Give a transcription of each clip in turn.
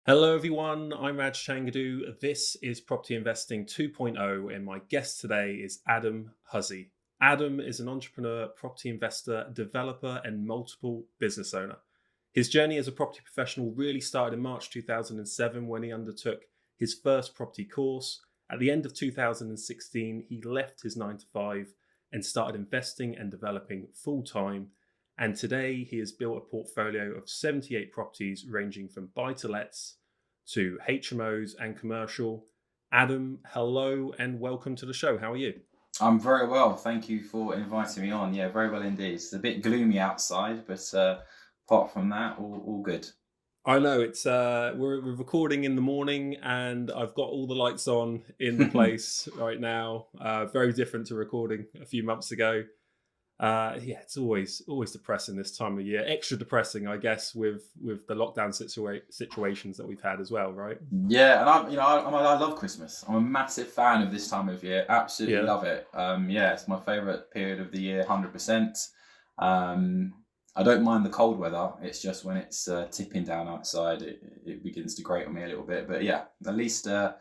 Hello, everyone. I'm Raj Changadoo. This is Property Investing 2.0, and my guest today is Adam Huzzey. Adam is an entrepreneur, property investor, developer, and multiple business owner. His journey as a property professional really started in March 2007 when he undertook his first property course. At the end of 2016, he left his 9 to 5 and started investing and developing full time. And today he has built a portfolio of 78 properties ranging from buy to lets to HMOs and commercial. Adam, hello and welcome to the show. How are you? I'm very well. Thank you for inviting me on. Yeah, very well indeed. It's a bit gloomy outside, but apart from that, all good. I know it's we're recording in the morning and I've got all the lights on in the place right now. Very different to recording a few months ago. Yeah, it's always depressing this time of year. Extra depressing, I guess, with the lockdown situations that we've had as well, right? Yeah, and I love Christmas. I'm a massive fan of this time of year. Absolutely Yeah. love it. Yeah, it's my favourite period of the year, 100%. Um, I don't mind the cold weather. It's just when it's tipping down outside, it begins to grate on me a little bit. But yeah, at least the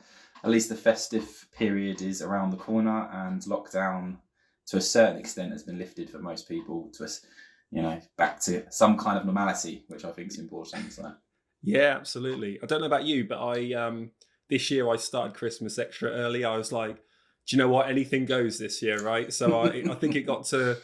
festive period is around the corner, and lockdown, to a certain extent, has been lifted for most people to us, back to some kind of normality, which I think is important. So. Yeah, absolutely. I don't know about you, but I this year I started Christmas extra early. I was like, do you know what? Anything goes this year, right? So I think it got to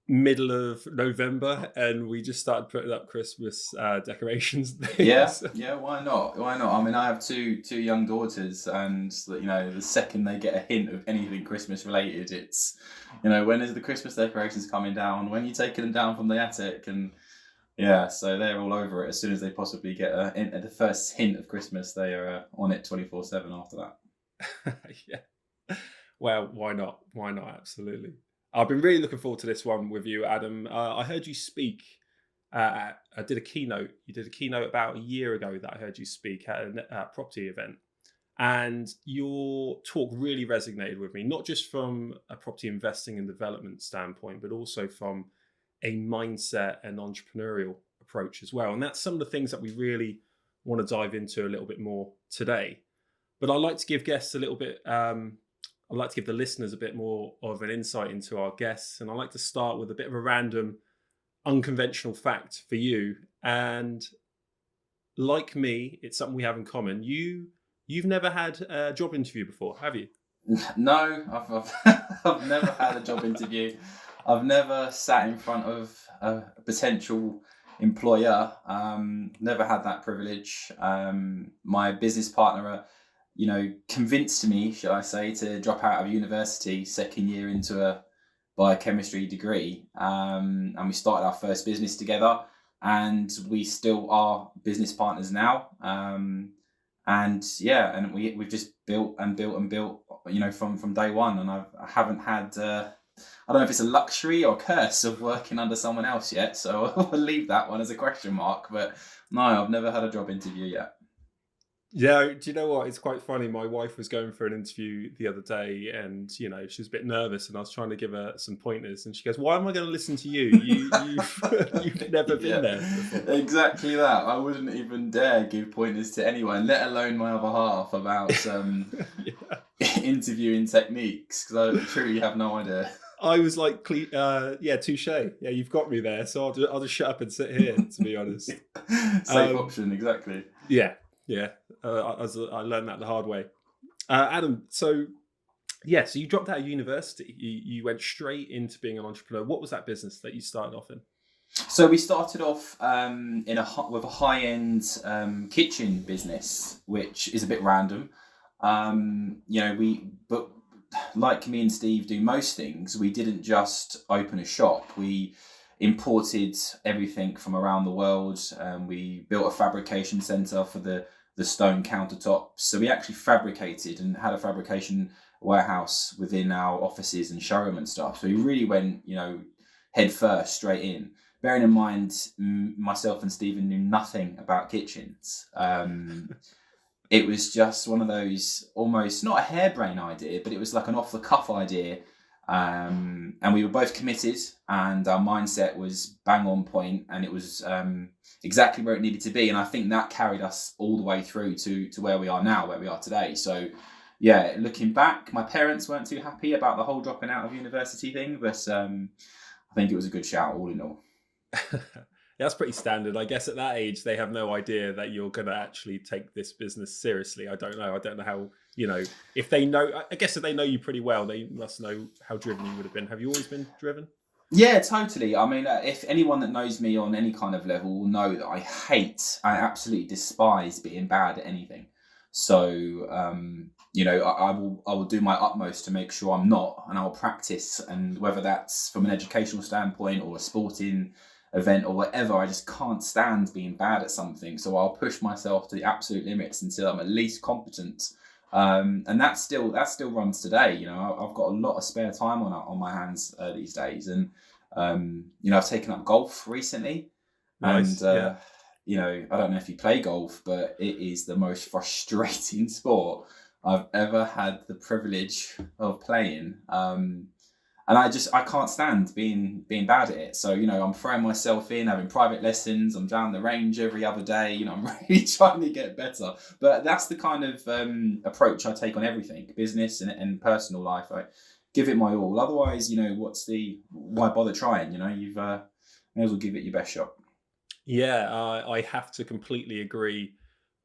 middle of November and we just started putting up Christmas decorations and Yeah, things. yeah, why not? Why not? I mean, I have two young daughters, and the second they get a hint of anything Christmas related, it's when is the Christmas decorations coming down? When are you taking them down from the attic? And yeah, so they're all over it as soon as they possibly get the first hint of Christmas. They are on it 24/7 after that. Yeah. Well, why not? Why not? Absolutely. I've been really looking forward to this one with you, Adam. I heard you speak. I did a keynote. You did a keynote about a year ago that I heard you speak at a property event. And your talk really resonated with me, not just from a property investing and development standpoint, but also from a mindset and entrepreneurial approach as well. And that's some of the things that we really want to dive into a little bit more today. But I like to give guests a little bit, I'd like to give the listeners a bit more of an insight into our guests. And I like to start with a bit of a random, unconventional fact for you. And like me, it's something we have in common. You've never had a job interview before, have you? No, I've never had a job interview. I've never sat in front of a potential employer. Never had that privilege. My business partner, convinced me, shall I say, to drop out of university second year into a biochemistry degree. And we started our first business together, and we still are business partners now. And yeah, and we've just built and built and built, from day one. And I haven't had, I don't know if it's a luxury or curse of working under someone else yet. So I'll leave that one as a question mark. But no, I've never had a job interview yet. Yeah, do you know what? It's quite funny. My wife was going for an interview the other day, and she was a bit nervous, and I was trying to give her some pointers, and she goes, "Why am I going to listen to you? You've never been Yeah, there before." exactly that. I wouldn't even dare give pointers to anyone, let alone my other half, about some Yeah. interviewing techniques, because I truly have no idea. I was like, "Yeah, touche. Yeah, you've got me there." So I'll just shut up and sit here. To be honest, Safe um, option, exactly. yeah, yeah. I learned that the hard way. Adam, so yeah, so you dropped out of university. You went straight into being an entrepreneur. What was that business that you started off in? So we started off with a high end kitchen business, which is a bit random. But like me and Steve do most things, we didn't just open a shop. We imported everything from around the world. We built a fabrication center for the stone countertops. So we actually fabricated and had a fabrication warehouse within our offices and showroom and stuff. So we really went, head first, straight in. Bearing in mind, myself and Stephen knew nothing about kitchens. It was just one of those, almost not a harebrained idea, but it was like an off the cuff idea. And we were both committed, and our mindset was bang on point, and it was exactly where it needed to be. And I think that carried us all the way through to where we are now, where we are today. So yeah, looking back, my parents weren't too happy about the whole dropping out of university thing, but I think it was a good shout all in all. That's pretty standard. I guess at that age, they have no idea that you're going to actually take this business seriously. I don't know. I don't know how, if they know, I guess if they know you pretty well, they must know how driven you would have been. Have you always been driven? Yeah, totally. I mean, if anyone that knows me on any kind of level will know that I absolutely despise being bad at anything. So, I will do my utmost to make sure I'm not, and I'll practice. And whether that's from an educational standpoint or a sporting event or whatever, I just can't stand being bad at something. So I'll push myself to the absolute limits until I'm at least competent. And that still runs today. I've got a lot of spare time on my hands these days, and I've taken up golf recently. Nice. And I don't know if you play golf, but it is the most frustrating sport I've ever had the privilege of playing. And I can't stand being bad at it. So, I'm throwing myself in, having private lessons. I'm down the range every other day. I'm really trying to get better. But that's the kind of approach I take on everything, business and personal life. I give it my all. Otherwise, why bother trying? You've may as well give it your best shot. Yeah, I have to completely agree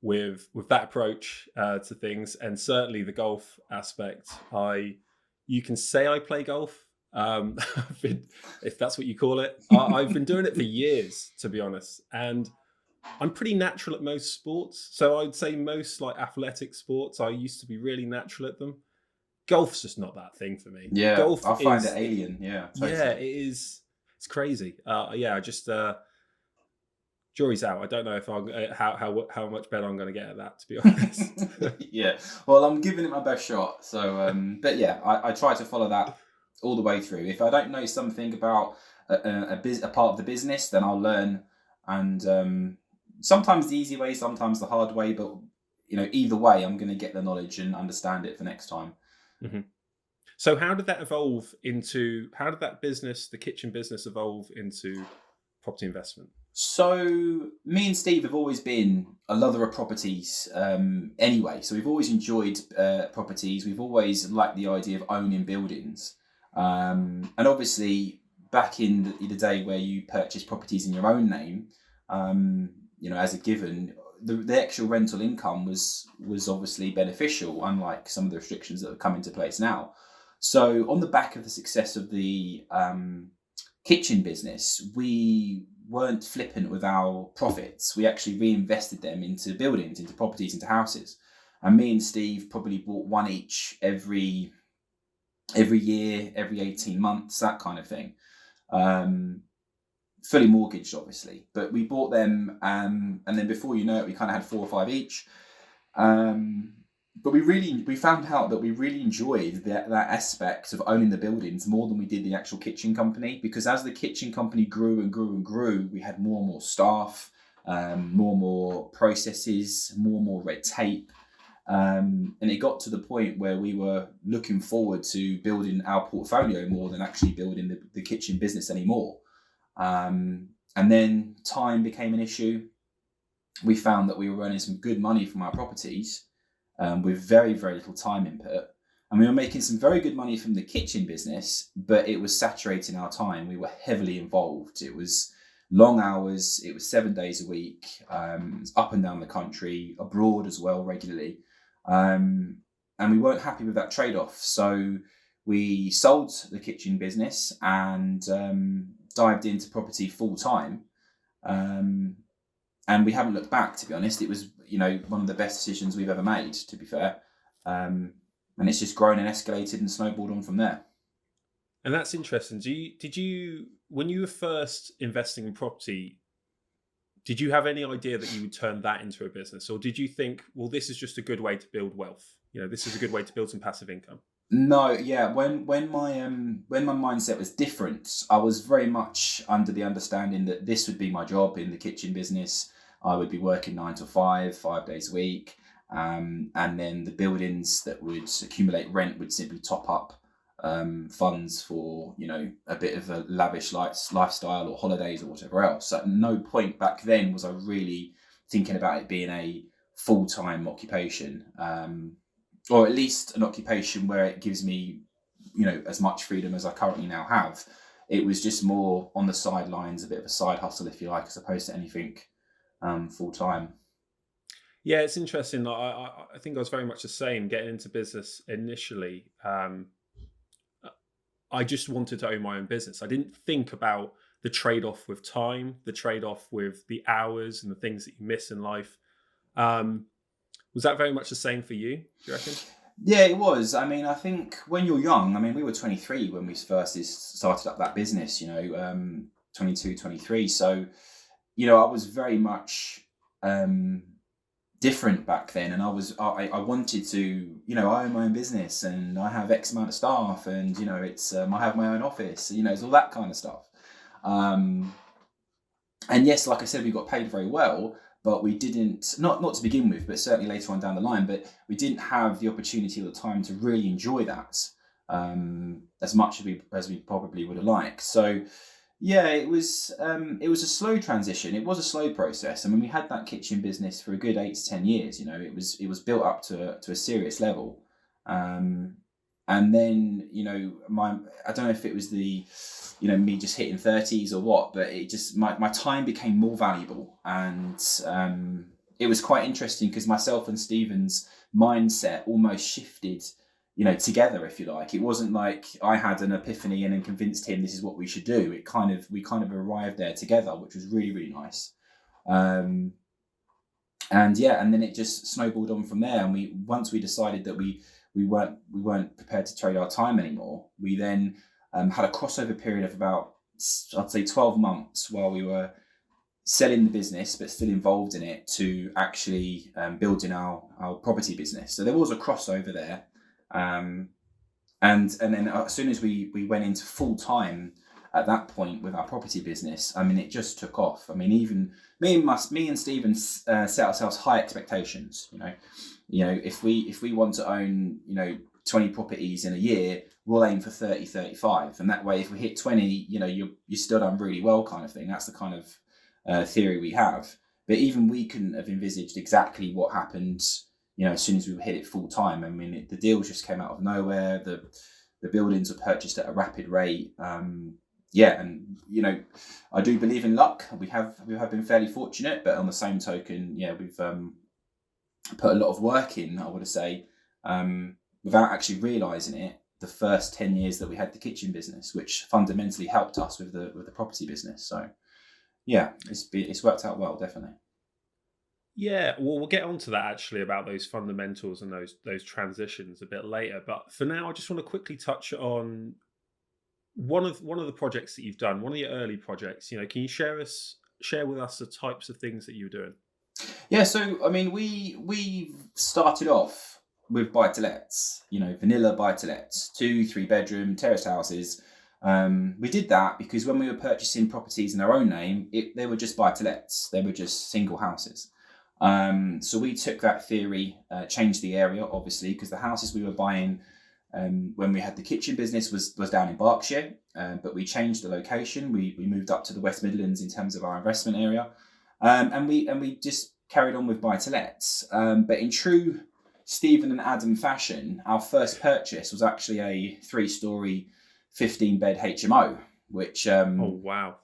with that approach to things, and certainly the golf aspect. You can say I play golf, if that's what you call it. I've been doing it for years, to be honest, and I'm pretty natural at most sports. So I'd say most like athletic sports, I used to be really natural at them. Golf's just not that thing for me. Yeah, Golf I find it alien. Yeah, totally. Yeah, it is. It's crazy. I just jury's out. I don't know if how much better I'm going to get at that, to be honest. Yeah, well, I'm giving it my best shot. So, but yeah, I try to follow that all the way through. If I don't know something about a part of the business, then I'll learn, and sometimes the easy way, sometimes the hard way. But either way, I'm going to get the knowledge and understand it for next time. Mm-hmm. So how did that business, the kitchen business, evolve into property investment? So me and Steve have always been a lover of properties anyway. So we've always enjoyed properties. We've always liked the idea of owning buildings. And obviously back in the day where you purchase properties in your own name, as a given, the actual rental income was obviously beneficial, unlike some of the restrictions that have come into place now. So on the back of the success of the kitchen business, we weren't flippant with our profits. We actually reinvested them into buildings, into properties, into houses. And me and Steve probably bought one each every year, every 18 months, that kind of thing. Fully mortgaged, obviously, but we bought them, and then before you know it, we kind of had 4 or 5 each. But we found out that we really enjoyed that aspect of owning the buildings more than we did the actual kitchen company, because as the kitchen company grew and grew and grew, we had more and more staff, more and more processes, more and more red tape. And it got to the point where we were looking forward to building our portfolio more than actually building the kitchen business anymore. And then time became an issue. We found that we were earning some good money from our properties with very, very little time input. And we were making some very good money from the kitchen business, but it was saturating our time. We were heavily involved. It was long hours. It was 7 days a week, up and down the country, abroad as well, regularly. And we weren't happy with that trade-off. So we sold the kitchen business and dived into property full time. And we haven't looked back, to be honest. It was, one of the best decisions we've ever made, to be fair. And it's just grown and escalated and snowballed on from there. And that's interesting. Did you, when you were first investing in property, did you have any idea that you would turn that into a business? Or did you think, well, this is just a good way to build wealth? This is a good way to build some passive income? No, yeah. When my mindset was different, I was very much under the understanding that this would be my job in the kitchen business. I would be working 9 to 5 days a week, and then the buildings that would accumulate rent would simply top up funds for, a bit of a lavish lifestyle or holidays or whatever else. At no point back then was I really thinking about it being a full-time occupation, or at least an occupation where it gives me, as much freedom as I currently now have. It was just more on the sidelines, a bit of a side hustle, if you like, as opposed to anything full-time. Yeah, it's interesting. I think I was very much the same. Getting into business initially, I just wanted to own my own business. I didn't think about the trade-off with time, the trade-off with the hours and the things that you miss in life. Was that very much the same for you, do you reckon? Yeah, it was. I mean, I think when you're young, I mean, we were 23 when we first started up that business, 22, 23. So, I was very much different back then. And I wanted to, I own my own business and I have X amount of staff and, it's, I have my own office, it's all that kind of stuff. And yes, like I said, we got paid very well, but we didn't, not to begin with, but certainly later on down the line, but we didn't have the opportunity at the time to really enjoy that as much as we probably would have liked. So yeah, it was a slow transition. It was a slow process. I mean, we had that kitchen business for a good 8 to 10 years. It was built up to a serious level. And then, I don't know if it was the, me just hitting 30s or what, but it just, my time became more valuable. And it was quite interesting because myself and Stephen's mindset almost shifted, together, if you like. It wasn't like I had an epiphany and then convinced him this is what we should do. We kind of arrived there together, which was really, really nice. And then it just snowballed on from there. And once we decided that we weren't prepared to trade our time anymore, we then had a crossover period of about, I'd say, 12 months while we were selling the business but still involved in it, to actually building our property business. So there was a crossover there. And then as soon as we went into full time at that point with our property business, I mean, it just took off. I mean, even me and Stephen set ourselves high expectations. If we want to own 20 properties in a year, we'll aim for 30, 35, and that way, if we hit 20, you're still done really well, kind of thing. That's the kind of theory we have. But even we couldn't have envisaged exactly what happened. As soon as we hit it full time, I mean, the deals just came out of nowhere. The buildings were purchased at a rapid rate. And I do believe in luck. We have been fairly fortunate, but on the same token, we've put a lot of work in, I would say, without actually realising it, the first 10 years that we had the kitchen business, which fundamentally helped us with the property business. So yeah, it's worked out well, definitely. Yeah, well, we'll get onto that actually, about those fundamentals and those transitions a bit later. But for now, I just want to quickly touch on one of the projects that you've done, one of your early projects. Can you share with us the types of things that you were doing? Yeah, so I mean, we started off with buy-to-lets, vanilla buy-to-lets, 2-3 bedroom terraced houses. We did that because when we were purchasing properties in our own name, they were just buy-to-lets. They were just single houses. So we took that theory, changed the area, obviously, because the houses we were buying when we had the kitchen business was down in Berkshire, but we changed the location. We moved up to the West Midlands in terms of our investment area, and we just carried on with buy-to-lets. But in true Stephen and Adam fashion, our first purchase was actually a 3-story, 15-bed HMO, which oh wow,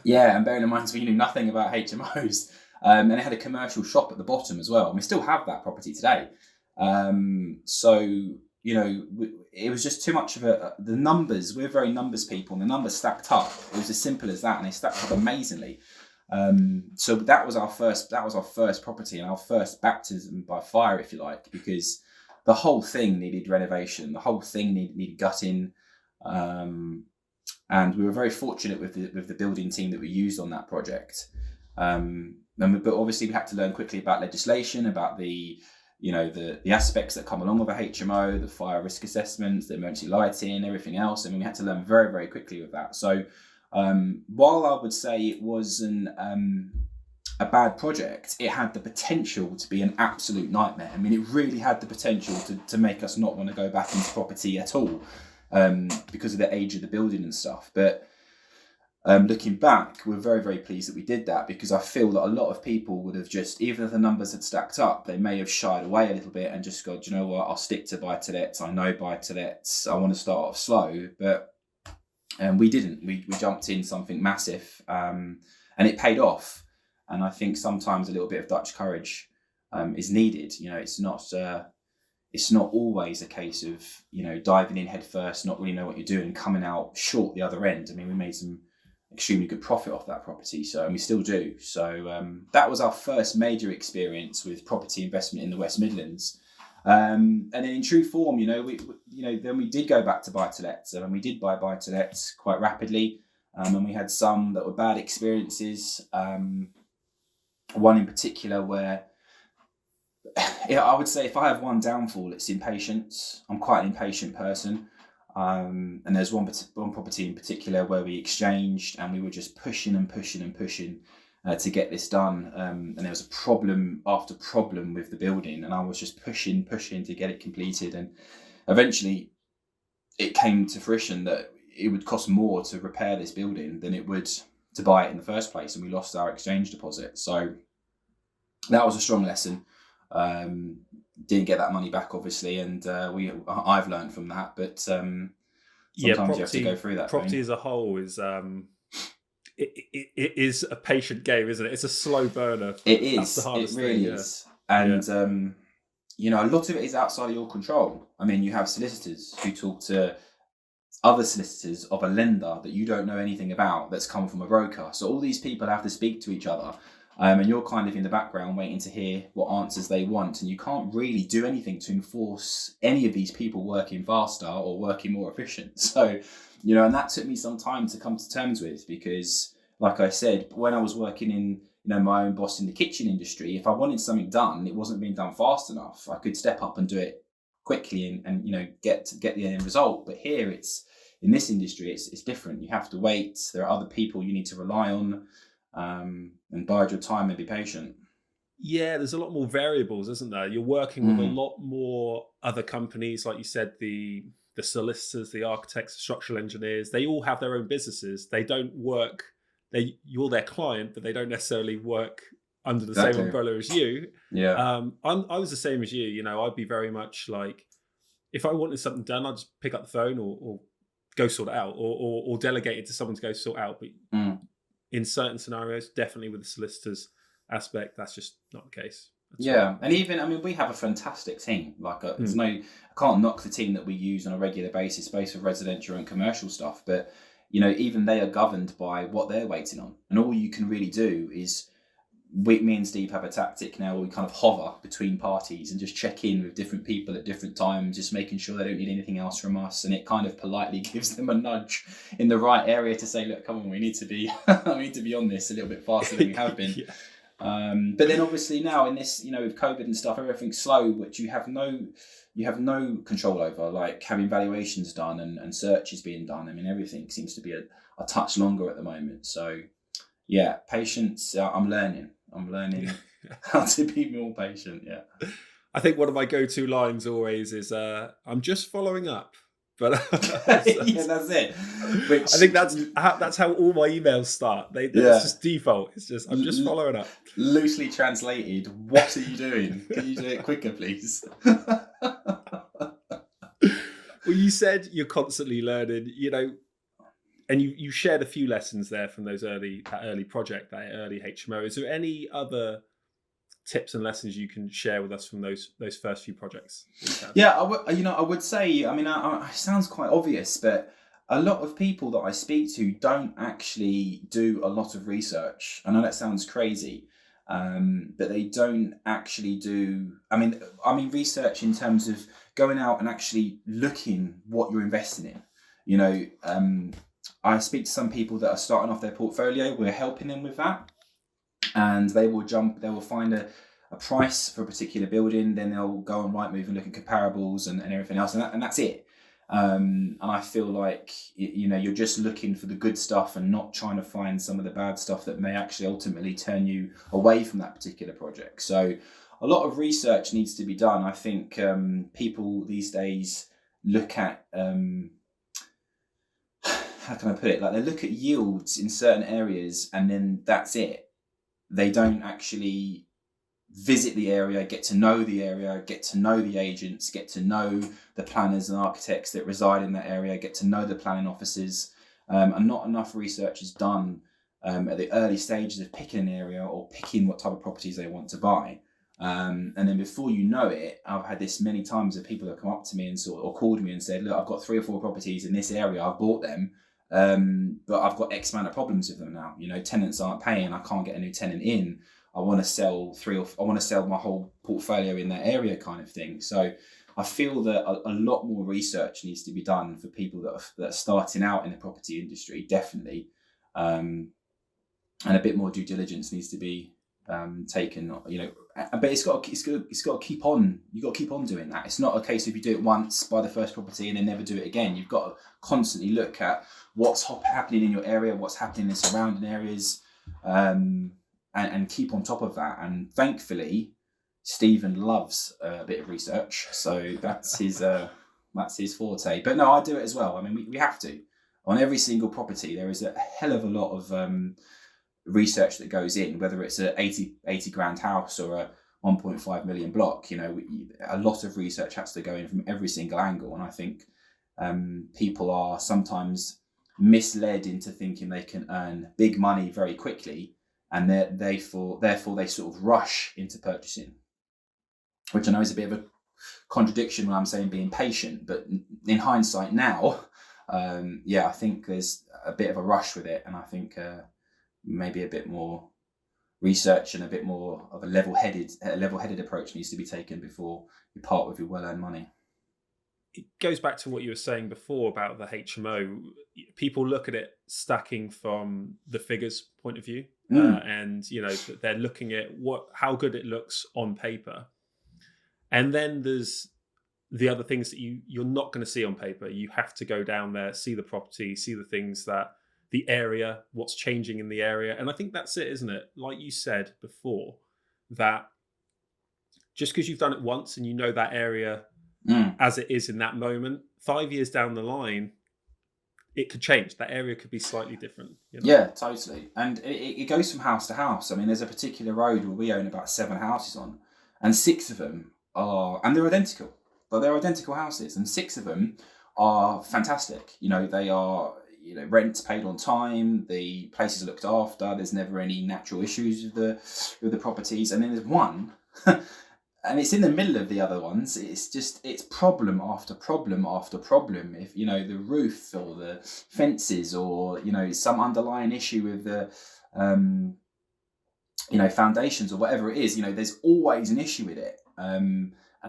yeah, and bearing in mind we knew nothing about HMOs. And it had a commercial shop at the bottom as well. And we still have that property today. So, it was just too much of the numbers. We're very numbers people, and the numbers stacked up. It was as simple as that, and they stacked up amazingly. So that was our first property and our first baptism by fire, if you like, because the whole thing needed renovation. The whole thing needed gutting. And we were very fortunate with the building team that we used on that project. But obviously we had to learn quickly about legislation, about the aspects that come along with a HMO, the fire risk assessments, the emergency lighting, everything else. I mean, we had to learn very, very quickly with that. So while I would say it wasn't a bad project, it had the potential to be an absolute nightmare. I mean, it really had the potential to make us not want to go back into property at all. because of the age of the building and stuff. But looking back, we're very, very pleased that we did that, because I feel that a lot of people would have just, even if the numbers had stacked up, they may have shied away a little bit and just gone, do you know what, I'll stick to buy-to-lets. I know buy-to-lets. I want to start off slow. But we didn't. We jumped in something massive, and it paid off. And I think sometimes a little bit of Dutch courage is needed. You know, it's not always a case of, you know, diving in head first, not really know what you're doing, and coming out short the other end. I mean, we made some extremely good profit off that property, and we still do. So that was our first major experience with property investment in the West Midlands. And then in true form, then we did go back to buy-to-lets, and we did buy buy-to-lets quite rapidly. And we had some that were bad experiences. One in particular where, I would say if I have one downfall, it's impatience. I'm quite an impatient person. And there's one property in particular where we exchanged, and we were just pushing to get this done. And there was a problem after problem with the building, and I was just pushing to get it completed. And eventually it came to fruition that it would cost more to repair this building than it would to buy it in the first place. And we lost our exchange deposit. So that was a strong lesson. Didn't get that money back, obviously, and I've learned from that. But sometimes you have to go through that. Property as a whole is it is a patient game, isn't it? It's a slow burner. It is. It really is. And a lot of it is outside of your control. I mean, you have solicitors who talk to other solicitors of a lender that you don't know anything about, that's come from a broker. So all these people have to speak to each other. And you're kind of in the background waiting to hear what answers they want. And you can't really do anything to enforce any of these people working faster or working more efficient. So, and that took me some time to come to terms with, because like I said, when I was working in, my own boss in the kitchen industry, if I wanted something done and it wasn't being done fast enough, I could step up and do it quickly and get the end result. But here in this industry, it's different. You have to wait. There are other people you need to rely on. And bide your time and be patient. Yeah, there's a lot more variables, isn't there? You're working with a lot more other companies, like you said, the solicitors, the architects, the structural engineers. They all have their own businesses. They don't work. You're their client, but they don't necessarily work under the same umbrella as you. Yeah. I was the same as you. I'd be very much like, if I wanted something done, I'd just pick up the phone or go sort it out, or delegate it to someone to go sort out. But in certain scenarios, definitely with the solicitors aspect, that's just not the case. And even, we have a fantastic team. Like, I can't knock the team that we use on a regular basis, both for residential and commercial stuff. But, even they are governed by what they're waiting on. And all you can really do is, me and Steve have a tactic now where we kind of hover between parties and just check in with different people at different times, just making sure they don't need anything else from us. And it kind of politely gives them a nudge in the right area to say, look, come on, we need to be on this a little bit faster than we have been. But then obviously now in this, with COVID and stuff, everything's slow, which you have no control over, like having valuations done and searches being done. I mean, everything seems to be a touch longer at the moment. So yeah, patience. I'm learning how to be more patient. Yeah. I think one of my go-to lines always is, I'm just following up. But that's it. I think that's how all my emails start. It's just default. It's just, I'm just following up. Loosely translated, what are you doing? Can you do it quicker, please? Well, you said you're constantly learning, and you shared a few lessons there from that early project, that early HMO. Is there any other tips and lessons you can share with us from those first few projects? Yeah, I would say, it sounds quite obvious, but a lot of people that I speak to don't actually do a lot of research. I know that sounds crazy, but they don't actually do. I mean research in terms of going out and actually looking what you're investing in. I speak to some people that are starting off their portfolio. We're helping them with that. And they will find a price for a particular building, then they'll go on Rightmove and look at comparables and everything else, and that's it. And I feel like you're just looking for the good stuff and not trying to find some of the bad stuff that may actually ultimately turn you away from that particular project. So a lot of research needs to be done. I think people these days look at how can I put it? Like, they look at yields in certain areas and then that's it. They don't actually visit the area, get to know the area, get to know the agents, get to know the planners and architects that reside in that area, get to know the planning officers. And not enough research is done at the early stages of picking an area or picking what type of properties they want to buy. And then before you know it, I've had this many times of people that come up to me and or called me and said, look, I've got 3 or 4 properties in this area, I've bought them, but I've got X amount of problems with them now. Tenants aren't paying, I can't get a new tenant in. I want to sell my whole portfolio in that area, kind of thing. So I feel that a lot more research needs to be done for people that are starting out in the property industry, definitely, and a bit more due diligence needs to be taken. But it's got to keep on. You've got to keep on doing that. It's not a case of you do it once, buy the first property, and then never do it again. You've got to constantly look at what's happening in your area, what's happening in surrounding areas. And keep on top of that. And thankfully, Stephen loves a bit of research, so that's his forte. But no, I do it as well. I mean, we have to. On every single property, there is a hell of a lot of research that goes in, whether it's a 80 grand house or a 1.5 million block. A lot of research has to go in from every single angle. And I think people are sometimes misled into thinking they can earn big money very quickly. And therefore they sort of rush into purchasing, which I know is a bit of a contradiction when I'm saying being patient. But in hindsight now, I think there's a bit of a rush with it. And I think maybe a bit more research and a bit more of a level-headed approach needs to be taken before you part with your well-earned money. It goes back to what you were saying before about the HMO. People look at it stacking from the figures point of view, and they're looking at how good it looks on paper, and then there's the other things that you're not going to see on paper. You have to go down there, see the property, see the things the area, what's changing in the area, and I think that's it, isn't it? Like you said before, that just because you've done it once and you know that area as it is in that moment, 5 years down the line, it could change. That area could be slightly different. Yeah, totally. And it goes from house to house. I mean, there's a particular road where we own about 7 houses on, and 6 of them and they're identical, but they're identical houses, and 6 of them are fantastic. They are, rent's paid on time, the place is looked after, there's never any natural issues with the properties. And then there's one and it's in the middle of the other ones. It's problem after problem after problem. If the roof or the fences or some underlying issue with the foundations or whatever it is, there's always an issue with it.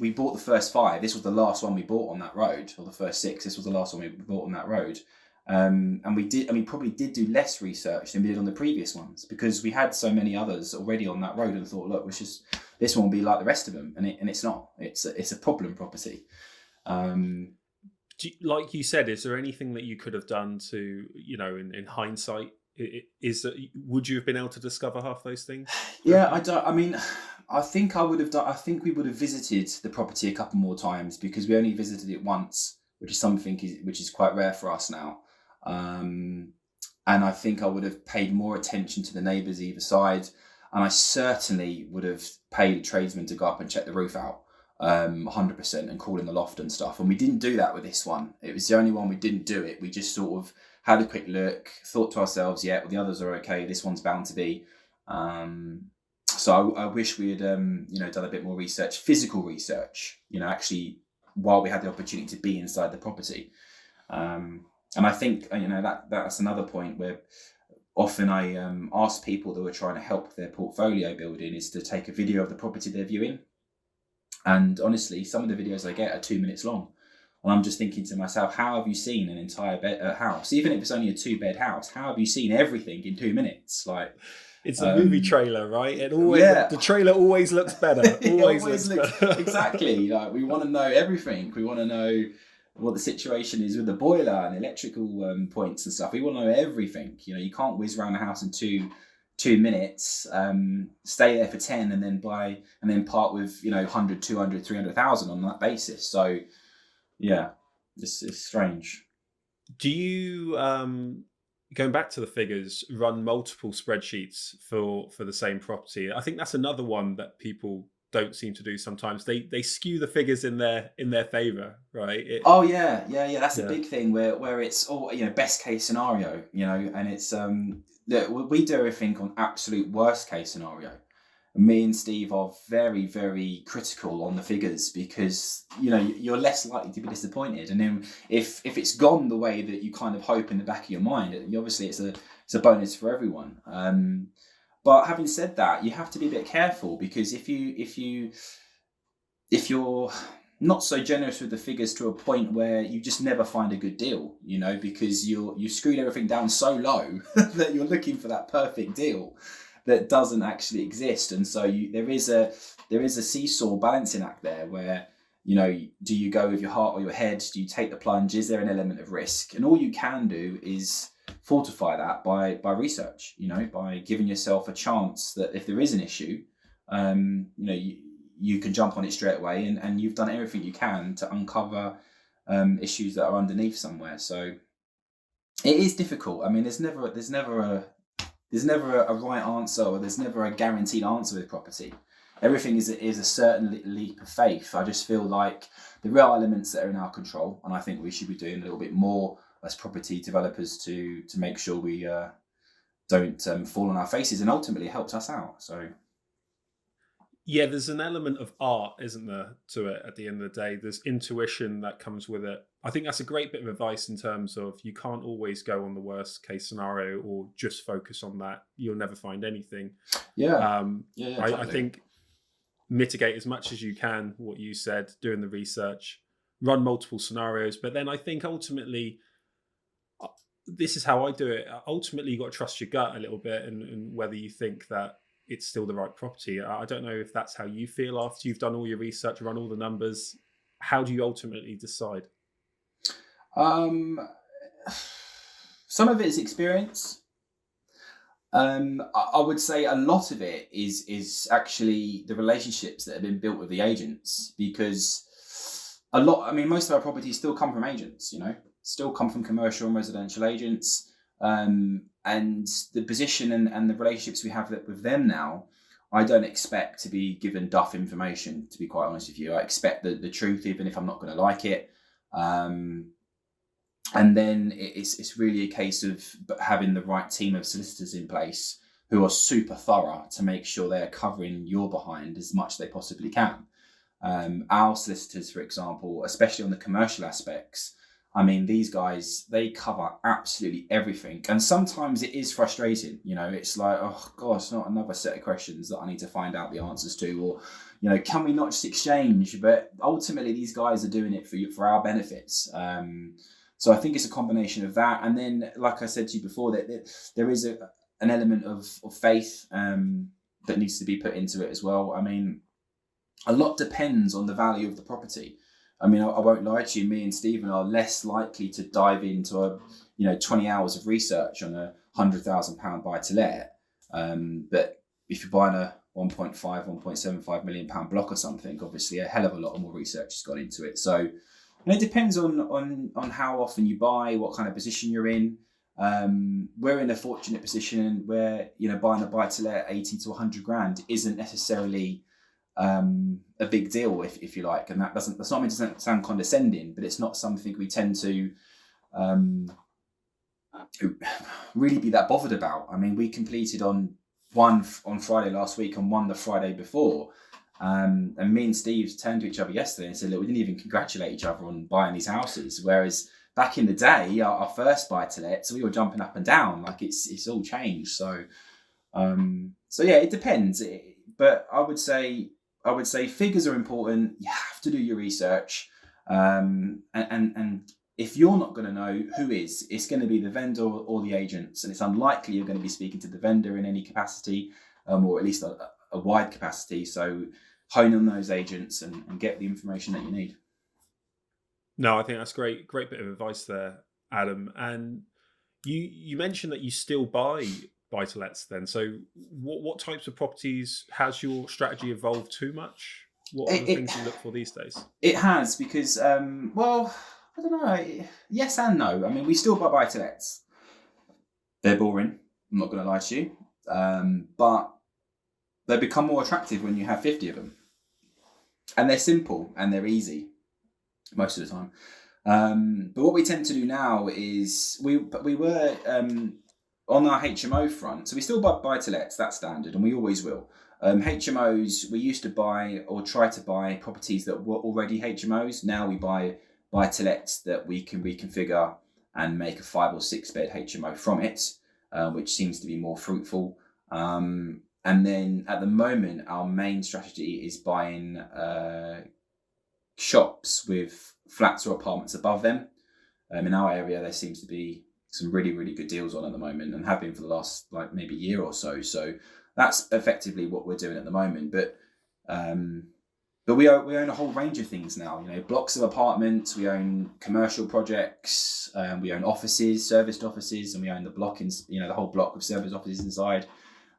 We bought the first 5. This was the last one we bought on that road, or the first 6. This was the last one we bought on that road. And we probably did do less research than we did on the previous ones, because we had so many others already on that road and thought, look, this one will be like the rest of them, and it's not. It's a problem property. Like you said, is there anything that you could have done to, in hindsight, would you have been able to discover half those things? Yeah, I think I would have done. I think we would have visited the property a couple more times, because we only visited it once, which is something which is quite rare for us now. And I think I would have paid more attention to the neighbours either side, and I certainly would have paid a tradesman to go up and check the roof out, 100%, and call in the loft and stuff. And we didn't do that with this one. It was the only one we didn't do it. We just sort of had a quick look, thought to ourselves, yeah, well, the others are okay, this one's bound to be. So I wish we had done a bit more research, physical research, actually, while we had the opportunity to be inside the property. And I think that's another point where often I ask people that are trying to help their portfolio building is to take a video of the property they're viewing. And honestly, some of the videos I get are 2 minutes long. And I'm just thinking to myself, how have you seen an entire house? Even if it's only a 2-bed house, how have you seen everything in 2 minutes? Like, it's a movie trailer, right? The trailer always looks better. Always looks better. Exactly. Like, we want to know everything. We want to know what the situation is with the boiler and electrical points and stuff. We want to know everything. You can't whiz around the house in two minutes, stay there for 10 and then part with 100, 200, 300,000 on that basis. So yeah, it's strange. Do you, going back to the figures, run multiple spreadsheets for the same property? I think that's another one that people don't seem to do sometimes. They skew the figures in their favor, right? Oh yeah, yeah, yeah. That's a Yeah. big thing where it's all, best case scenario, and it's look, we do everything on absolute worst case scenario. Me and Steve are very, very critical on the figures because you're less likely to be disappointed. And then if it's gone the way that you kind of hope in the back of your mind, obviously it's a bonus for everyone. But having said that, you have to be a bit careful because if you're not so generous with the figures to a point where you just never find a good deal, because you screwed everything down so low that you're looking for that perfect deal that doesn't actually exist. And so there is a seesaw balancing act there where, do you go with your heart or your head? Do you take the plunge? Is there an element of risk? And all you can do is fortify that by research, by giving yourself a chance that if there is an issue, you can jump on it straight away, and you've done everything you can to uncover issues that are underneath somewhere. So it is difficult. I mean, there's never a right answer, or there's never a guaranteed answer with property. Everything is a certain leap of faith. I just feel like the real elements that are in our control, and I think we should be doing a little bit more as property developers to make sure we don't fall on our faces, and ultimately it helps us out. So Yeah, there's an element of art, isn't there, to it at the end of the day? There's intuition that comes with it. I think that's a great bit of advice in terms of you can't always go on the worst case scenario or just focus on that. You'll never find anything. yeah, Um, yeah, I totally. think mitigate as much as you can what you said, doing the research, run multiple scenarios. But then I think ultimately, uh, this is how I do it. Ultimately, you got to trust your gut a little bit, and whether you think that it's still the right property. I don't know if that's how you feel after you've done all your research, run all the numbers. How do you ultimately decide? Um, some of it is experience. I would say a lot of it is actually the relationships that have been built with the agents, because a lot. I mean, most of our properties still come from agents. Still come from commercial and residential agents, and the position and the relationships we have with them now. I don't expect to be given duff information. To be quite honest with you, I expect the truth, even if I'm not going to like it. Um, and then it's really a case of having the right team of solicitors in place who are super thorough to make sure they're covering your behind as much as they possibly can. Our solicitors, for example, especially on the commercial aspects, I mean, these guys, they cover absolutely everything. And sometimes it is frustrating. It's like, oh gosh, not another set of questions that I need to find out the answers to. Or, can we not just exchange? But ultimately, these guys are doing it for our benefits. So I think it's a combination of that. And then, like I said to you before, that there is an element of faith that needs to be put into it as well. I mean, a lot depends on the value of the property. I mean, I won't lie to you, me and Stephen are less likely to dive into 20 hours of research on a £100,000 buy to let. But if you're buying a 1.5, 1.75 million pound block or something, obviously a hell of a lot more research has gone into it. So, and it depends on how often you buy, what kind of position you're in. We're in a fortunate position where, buying a buy to let 80 to 100 grand isn't necessarily a big deal, if you like, and that's not meant to sound condescending, but it's not something we tend to really be that bothered about. I mean, we completed on one on Friday last week and one the Friday before, and me and Steve turned to each other yesterday and said, look, we didn't even congratulate each other on buying these houses, whereas back in the day, our first buy to let, so we were jumping up and down. Like it's all changed. So yeah, it depends. But I would say figures are important. You have to do your research, and if you're not going to know, who is? It's going to be the vendor or the agents, and it's unlikely you're going to be speaking to the vendor in any capacity, or at least a wide capacity. So hone on those agents and get the information that you need. No, I think that's great bit of advice there, Adam. And you mentioned that you still buy to lets then. So what types of properties has your strategy evolved too much? What are It, the it things you look for these days? It has, because well, I don't know. Yes and no. I mean, we still buy to lets. They're boring. I'm not going to lie to you, but they become more attractive when you have 50 of them, and they're simple and they're easy most of the time. But what we tend to do now is we were on our HMO front, so we still buy to lets, that's standard, and we always will. HMOs, we used to buy or try to buy properties that were already HMOs. Now we buy to lets that we can reconfigure and make a 5 or 6 bed HMO from it, which seems to be more fruitful. And then at the moment, our main strategy is buying shops with flats or apartments above them. In our area, there seems to be some really, really good deals on at the moment, and have been for the last maybe year or so. So that's effectively what we're doing at the moment. But we own a whole range of things now. Blocks of apartments. We own commercial projects. We own offices, serviced offices, and we own the block the whole block of serviced offices inside.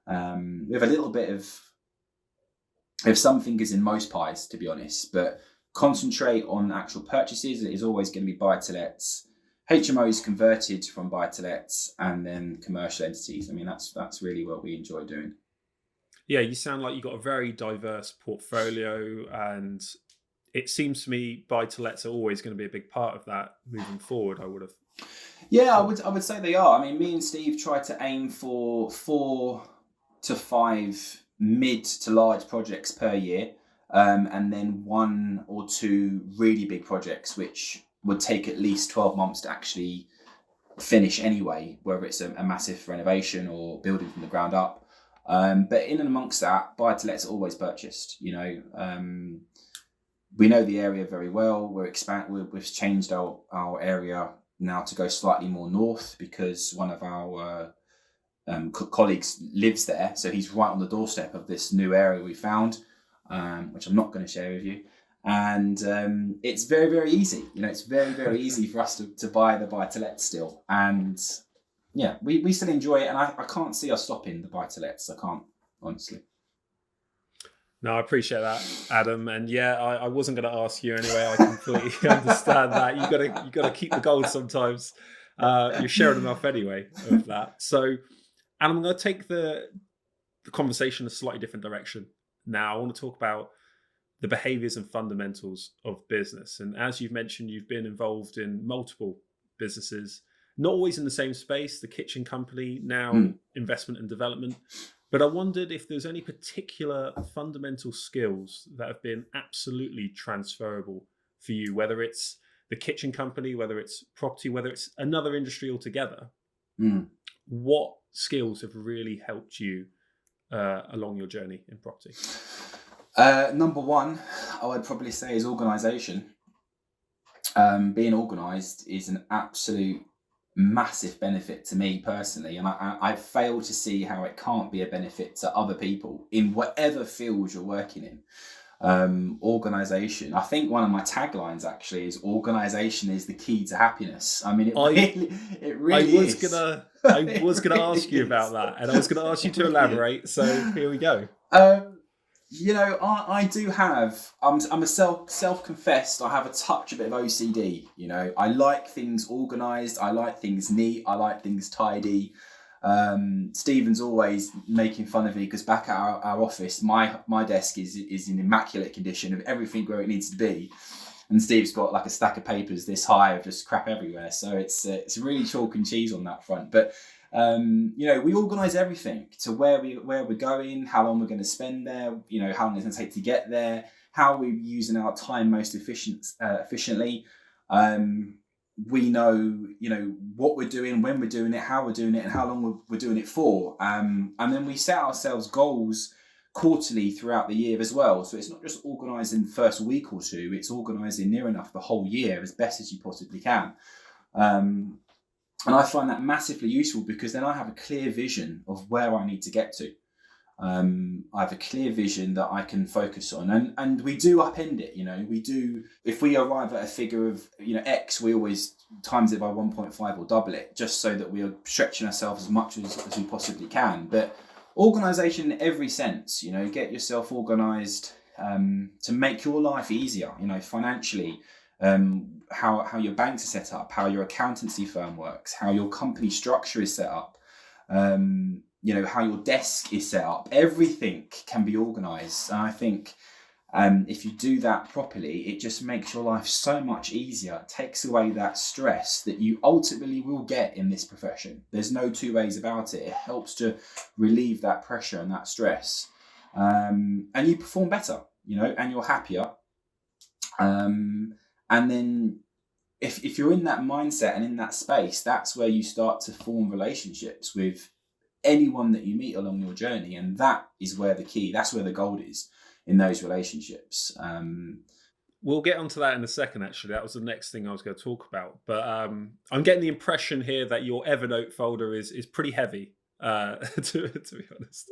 We have a little bit of some fingers in most pies, to be honest, but concentrate on actual purchases. It is always going to be buy-to-lets, HMOs converted from buy-to-lets, and then commercial entities. I mean, that's really what we enjoy doing. Yeah, you sound like you've got a very diverse portfolio, and it seems to me buy-to-lets are always going to be a big part of that moving forward, I would have. Yeah, I would say they are. I mean, me and Steve try to aim for 4 to 5 mid to large projects per year, and then 1 or 2 really big projects, which would take at least 12 months to actually finish anyway, whether it's a massive renovation or building from the ground up. But in and amongst that, buy-to-lets are always purchased. We know the area very well. We've changed our area now to go slightly more north because one of our colleagues lives there, so he's right on the doorstep of this new area we found, which I'm not going to share with you. And it's very, very easy. It's very, very easy for us to buy the buy-to-let still. And yeah, we still enjoy it. And I can't see us stopping the buy-to-lets. I can't, honestly. No, I appreciate that, Adam. And yeah, I wasn't going to ask you anyway. I completely understand that. You got to keep the gold sometimes. You're sharing enough anyway of that. So, and I'm going to take the conversation a slightly different direction. Now, I want to talk about the behaviors and fundamentals of business. And as you've mentioned, you've been involved in multiple businesses, not always in the same space, the kitchen company, now investment and development. But I wondered if there's any particular fundamental skills that have been absolutely transferable for you, whether it's the kitchen company, whether it's property, whether it's another industry altogether. What skills have really helped you along your journey in property? Number 1, I would probably say is organisation. Being organised is an absolute massive benefit to me personally, and I fail to see how it can't be a benefit to other people in whatever field you're working in. Organisation. I think one of my taglines actually is "Organisation is the key to happiness." I mean, it really is. I was gonna ask you about that, and I was gonna ask you to elaborate. So here we go. I do have. I'm a self-confessed. I have a bit of OCD. I like things organised. I like things neat. I like things tidy. Stephen's always making fun of me because back at our office, my desk is in immaculate condition of everything where it needs to be, and Steve's got like a stack of papers this high of just crap everywhere. So it's really chalk and cheese on that front, but. We organise everything to where we're going, how long we're going to spend there, how long it's going to take to get there, how we're using our time most efficiently. We know, what we're doing, when we're doing it, how we're doing it, and how long we're doing it for. And then we set ourselves goals quarterly throughout the year as well. So it's not just organising the first week or two; it's organising near enough the whole year as best as you possibly can. And I find that massively useful because then I have a clear vision of where I need to get to. I have a clear vision that I can focus on, and we do upend it. We do. If we arrive at a figure of X, we always times it by 1.5 or double it, just so that we are stretching ourselves as much as we possibly can. But organisation in every sense. Get yourself organised to make your life easier. Financially. how your banks are set up, how your accountancy firm works, how your company structure is set up, how your desk is set up. Everything can be organized. And I think if you do that properly, it just makes your life so much easier. It takes away that stress that you ultimately will get in this profession. There's no two ways about it. It helps to relieve that pressure and that stress. And you perform better, and you're happier. And then if you're in that mindset and in that space, that's where you start to form relationships with anyone that you meet along your journey. And that is where that's where the gold is, in those relationships. We'll get onto that in a second, actually. That was the next thing I was going to talk about. But I'm getting the impression here that your Evernote folder is pretty heavy, to be honest,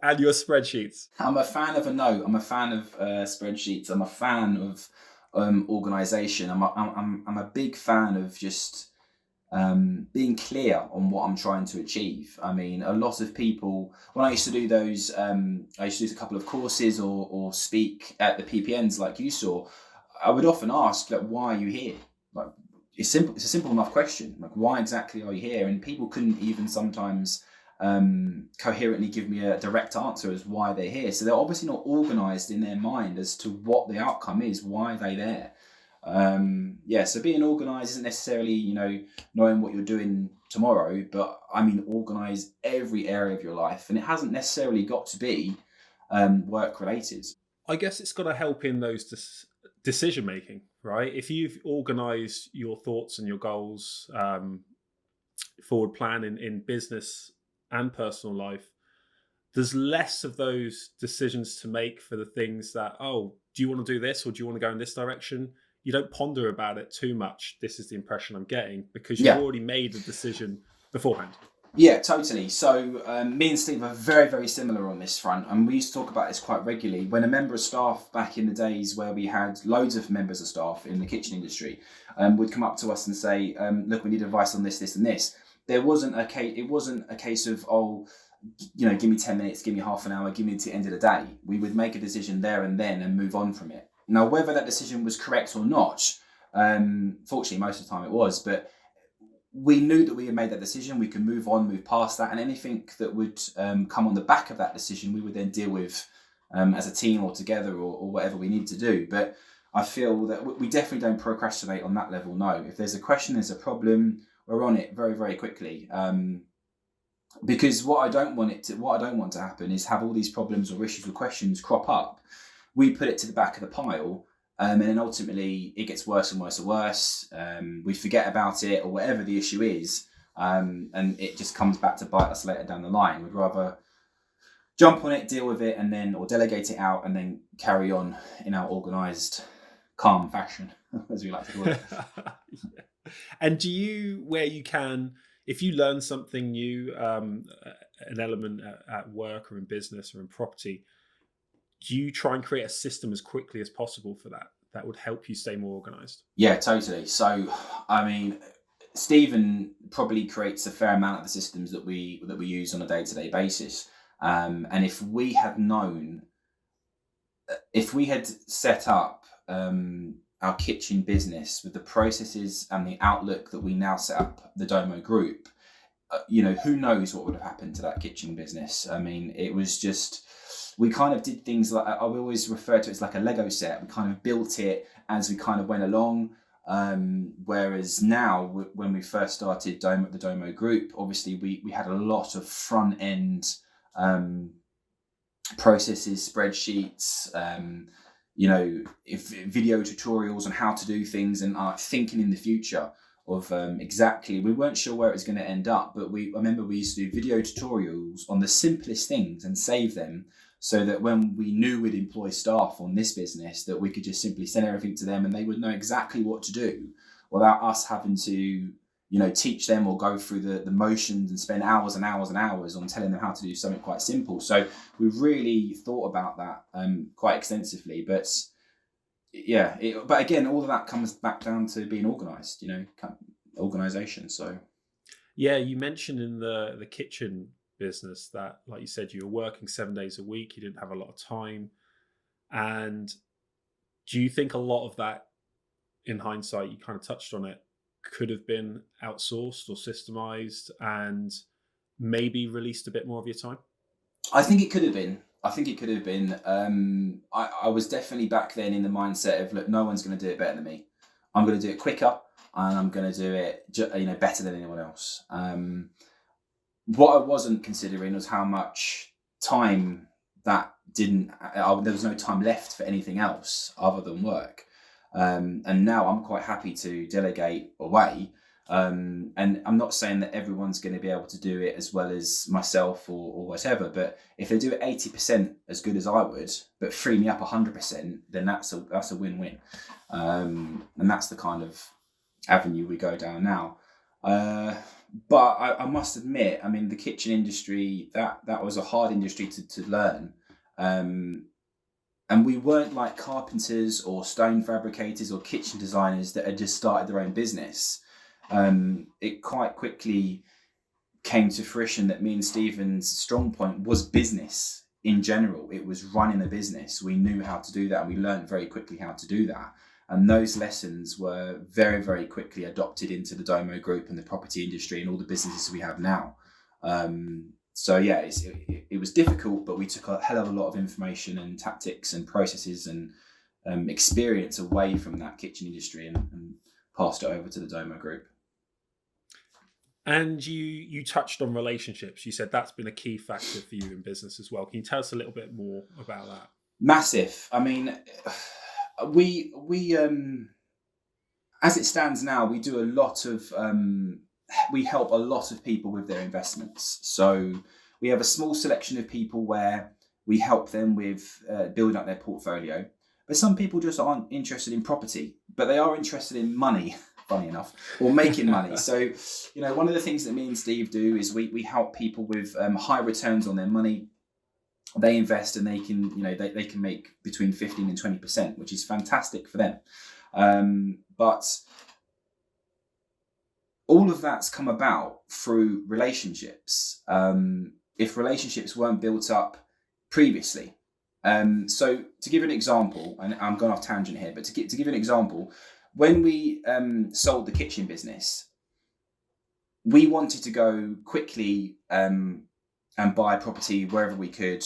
and your spreadsheets. I'm a fan of a note. I'm a fan of spreadsheets. I'm a fan of organization. I'm a big fan of just being clear on what I'm trying to achieve. I mean, a lot of people, when I used to do those, I used to do a couple of courses or speak at the PPNs like you saw, I would often ask, like, why are you here? Like, it's a simple enough question. Like, why exactly are you here? And people couldn't even sometimes coherently give me a direct answer as why they're here. So they're obviously not organized in their mind as to what the outcome is, why they're there. So being organized isn't necessarily, knowing what you're doing tomorrow, but I mean, organize every area of your life, and it hasn't necessarily got to be work related. I guess it's got to help in those decision making, right? If you've organized your thoughts and your goals, forward plan in business and personal life, there's less of those decisions to make for the things that, oh, do you want to do this, or do you want to go in this direction? You don't ponder about it too much. This is the impression I'm getting, because you've already made a decision beforehand. Yeah, totally. So me and Steve are very, very similar on this front. And we used to talk about this quite regularly. When a member of staff, back in the days where we had loads of members of staff in the kitchen industry, would come up to us and say, look, we need advice on this, this and this. It wasn't a case of, give me 10 minutes, give me half an hour, give me to the end of the day. We would make a decision there and then and move on from it. Now, whether that decision was correct or not, fortunately, most of the time it was, but we knew that we had made that decision. We could move on, move past that, and anything that would come on the back of that decision, we would then deal with as a team or together or whatever we need to do. But I feel that we definitely don't procrastinate on that level, no. If there's a question, there's a problem, we're on it very, very quickly. Because what I don't want to happen is have all these problems or issues or questions crop up. We put it to the back of the pile, and then ultimately it gets worse and worse and worse. We forget about it or whatever the issue is, and it just comes back to bite us later down the line. We'd rather jump on it, deal with it, or delegate it out, and then carry on in our organised, calm fashion, as we like to call it. Yeah. And do you, where you can, if you learn something new, an element at work or in business or in property, do you try and create a system as quickly as possible for that would help you stay more organized? Yeah, totally. So, I mean, Stephen probably creates a fair amount of the systems that we use on a day-to-day basis. And if we had set up our kitchen business with the processes and the outlook that we now set up the Domo group, who knows what would have happened to that kitchen business. I mean, it was just, we kind of did things like, I always refer to it as like a Lego set. We kind of built it as we kind of went along. Whereas now, when we first started the Domo group, obviously we had a lot of front end processes, spreadsheets, video tutorials on how to do things, and thinking in the future of exactly, we weren't sure where it was going to end up, but I remember we used to do video tutorials on the simplest things and save them, so that when we knew we'd employ staff on this business, that we could just simply send everything to them and they would know exactly what to do without us having to, teach them or go through the motions and spend hours and hours and hours on telling them how to do something quite simple. So we really thought about that quite extensively. But yeah, but again, all of that comes back down to being organised, organisation. So yeah, you mentioned in the kitchen business that, like you said, you were working 7 days a week, you didn't have a lot of time. And do you think a lot of that in hindsight, you kind of touched on it, could have been outsourced or systemized and maybe released a bit more of your time? I think it could have been. I think it could have been. I was definitely back then in the mindset of, look, no one's going to do it better than me. I'm going to do it quicker, and I'm going to do it, better than anyone else. What I wasn't considering was how much time that there was no time left for anything else other than work. And now I'm quite happy to delegate away. And I'm not saying that everyone's going to be able to do it as well as myself or whatever, but if they do it 80% as good as I would, but free me up 100%, then that's a win-win. And that's the kind of avenue we go down now. But I must admit, I mean, the kitchen industry, that was a hard industry to learn. And we weren't like carpenters or stone fabricators or kitchen designers that had just started their own business. It quite quickly came to fruition that me and Stephen's strong point was business in general. It was running a business. We knew how to do that, and we learned very quickly how to do that. And those lessons were very, very quickly adopted into the Domo group and the property industry and all the businesses we have now. So yeah, it was difficult, but we took a hell of a lot of information and tactics and processes and experience away from that kitchen industry and passed it over to the Domo group. And you touched on relationships. You said that's been a key factor for you in business as well. Can you tell us a little bit more about that? Massive. I mean, we as it stands now, we do a lot of we help a lot of people with their investments. So we have a small selection of people where we help them with building up their portfolio. But some people just aren't interested in property, but they are interested in money, funny enough, or making money. So, one of the things that me and Steve do is we help people with high returns on their money. They invest and they can, they can make between 15 and 20%, which is fantastic for them. But all of that's come about through relationships. If relationships weren't built up previously. So to give an example, and I'm going off tangent here, but to give an example, when we sold the kitchen business, we wanted to go quickly and buy property wherever we could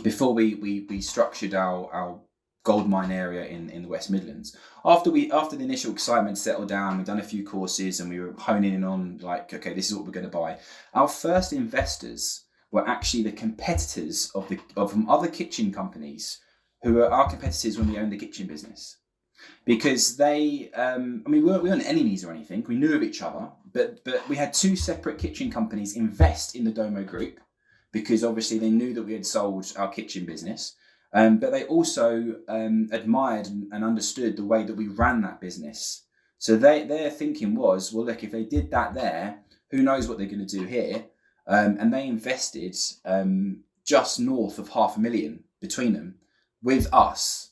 before we structured our goldmine area in the West Midlands. After the initial excitement settled down, we'd done a few courses and we were honing in on like, okay, this is what we're going to buy. Our first investors were actually the competitors of other kitchen companies who were our competitors when we owned the kitchen business. Because they, we weren't enemies or anything. We knew of each other, but we had two separate kitchen companies invest in the Domo group because obviously they knew that we had sold our kitchen business. But they also admired and understood the way that we ran that business. So their thinking was, well, look, if they did that there, who knows what they're going to do here? And they invested just north of $500,000 between them with us.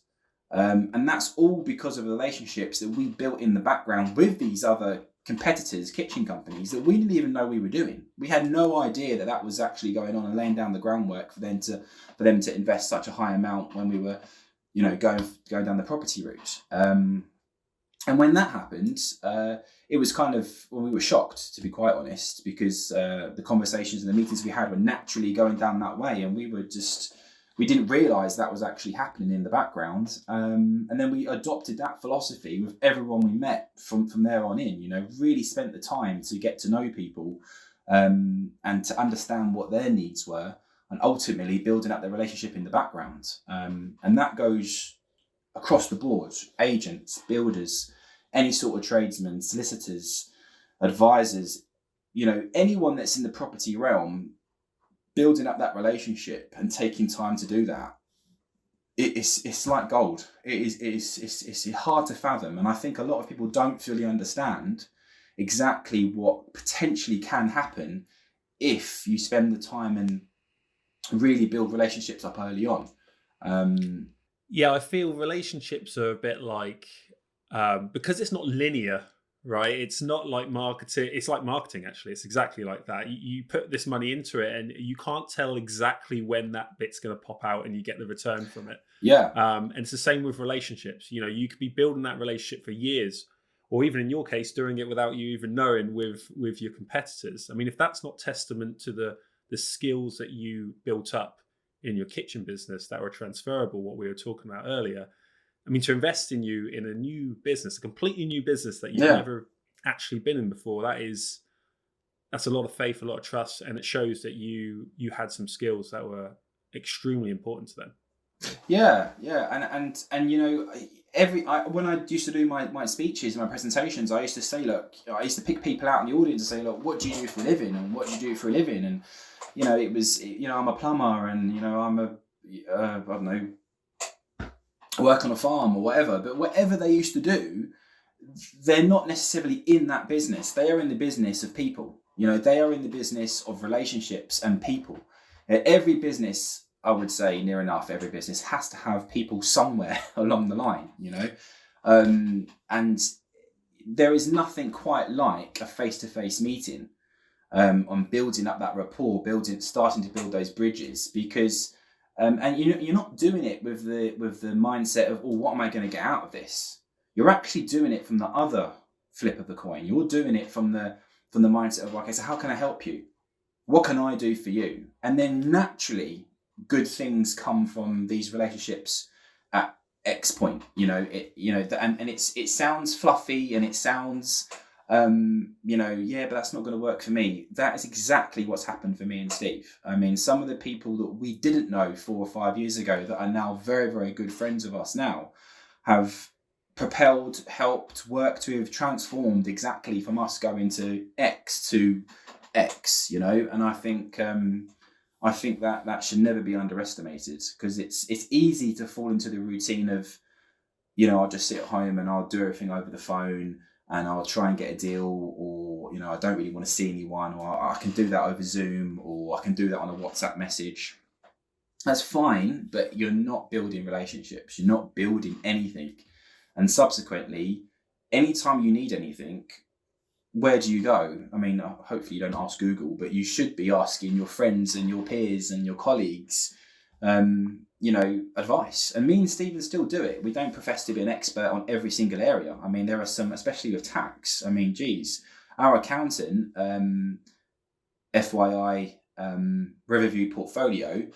And that's all because of the relationships that we built in the background with these other competitors, kitchen companies, that we didn't even know we were doing. We had no idea that was actually going on and laying down the groundwork for them to invest such a high amount when we were, going down the property route. And when that happened, it was we were shocked, to be quite honest, because the conversations and the meetings we had were naturally going down that way, and we didn't realise that was actually happening in the background. And then we adopted that philosophy with everyone we met from there on in, really spent the time to get to know people and to understand what their needs were, and ultimately building up their relationship in the background. And that goes across the board: agents, builders, any sort of tradesmen, solicitors, advisors, anyone that's in the property realm. Building up that relationship and taking time to do that, it's like gold. It's hard to fathom, and I think a lot of people don't fully understand exactly what potentially can happen if you spend the time and really build relationships up early on. Yeah, I feel relationships are a bit like because it's not linear, right? It's not like marketing. It's like marketing, actually. It's exactly like that. You put this money into it, and you can't tell exactly when that bit's going to pop out and you get the return from it. Yeah, And it's the same with relationships. You know, you could be building that relationship for years, or even in your case, doing it without you even knowing with your competitors. I mean, if that's not testament to the skills that you built up in your kitchen business that were transferable, what we were talking about earlier. I mean, to invest in you in a new business, a completely new business that you've yeah. never actually been in before, that's a lot of faith, a lot of trust, and it shows that you had some skills that were extremely important to them. Yeah, yeah, and you know, when I used to do my speeches and my presentations, I used to say, look, I used to pick people out in the audience and say, look, what do you do for a living, and what do you do for a living, and you know, it was, you know, I'm a plumber, and you know, I'm a I don't know, work on a farm or whatever, but whatever they used to do, they're not necessarily in that business. They are in the business of people. You know, they are in the business of relationships and people. Every business, I would say, near enough, every business has to have people somewhere along the line, you know. And there is nothing quite like a face-to-face meeting on building up that rapport, starting to build those bridges, because and you're not doing it with the mindset of, oh, what am I going to get out of this? You're actually doing it from the other flip of the coin. You're doing it from the mindset of, okay, so how can I help you? What can I do for you? And then naturally, good things come from these relationships at X point. You know, and it sounds fluffy and it sounds, you know, yeah, but that's not going to work for me. That is exactly what's happened for me and Steve. I mean, some of the people that we didn't know 4 or 5 years ago that are now very, very good friends of us now have propelled, helped, worked with, transformed exactly from us going to X to X, you know. And I think that should never be underestimated, because it's easy to fall into the routine of, you know, I'll just sit at home and I'll do everything over the phone and I'll try and get a deal, or, you know, I don't really want to see anyone, or I can do that over Zoom, or I can do that on a WhatsApp message. That's fine, but you're not building relationships. You're not building anything. And subsequently, anytime you need anything, where do you go? I mean, hopefully you don't ask Google, but you should be asking your friends and your peers and your colleagues, you know, advice. And me and Stephen still do it. We don't profess to be an expert on every single area. I mean, there are some, especially with tax. I mean, geez, our accountant, FYI, Riverview portfolio,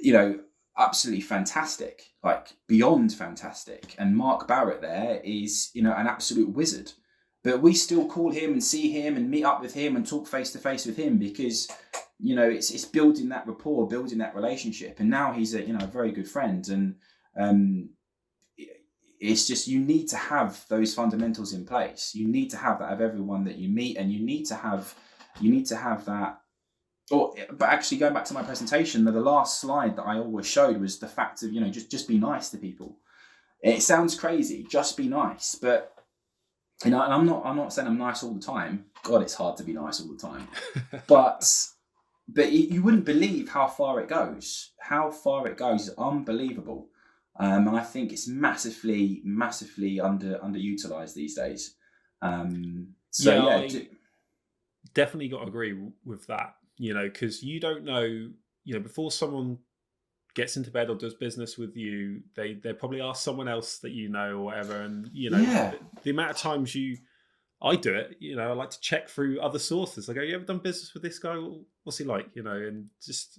you know, absolutely fantastic, like beyond fantastic. And Mark Barrett there is, you know, an absolute wizard. But we still call him and see him and meet up with him and talk face to face with him, because, you know, it's building that rapport, building that relationship. And now he's a, you know, a very good friend. And it's just, you need to have those fundamentals in place. You need to have that of everyone that you meet, and you need to have that. But actually, going back to my presentation, the last slide that I always showed was the fact of, you know, just be nice to people. It sounds crazy, just be nice, but, you know, and I'm not saying I'm nice all the time. God, it's hard to be nice all the time. But you wouldn't believe how far it goes. How far it goes is unbelievable. And I think it's massively underutilized these days. Definitely got to agree with that, you know, because you don't know, you know, before someone gets into bed or does business with you, they probably ask someone else that you know or whatever. And, you know, the amount of times I do it, you know, I like to check through other sources. I go, you ever done business with this guy? What's he like? You know, and just